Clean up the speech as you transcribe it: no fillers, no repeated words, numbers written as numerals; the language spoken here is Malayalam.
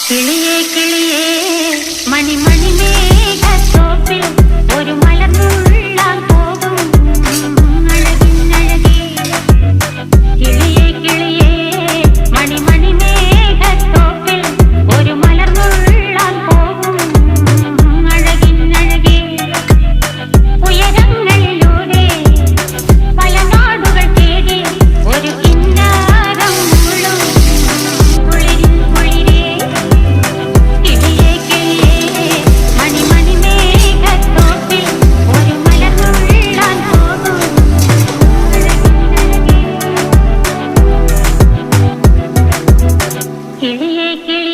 കിളിയേ കിളിയേ മണിമണി മേഘത്തോപ്പിൽ ഒരു മലർന്നുള്ളാൻ പോകും അഴകിനഴകേ. കിളിയേ കിളിയേ മണിമണി മേഘത്തോപ്പിൽ ഒരു മലർന്നുള്ളാൻ പോകും അഴകിനഴകേ. ഉയരങ്ങളിലൂടെ പല നാടുകൾ തേടി ഒരു കിന്നാരം മുള്ളും കുളിരിൻ കുളിരേ. കിളിയേ കിളിയേ മണിമണി മേഘത്തോപ്പിൽ ഒരു മലർന്നുള്ളാൻ പോകും അഴകിനഴകേ. കിളിയേ കിളിയേ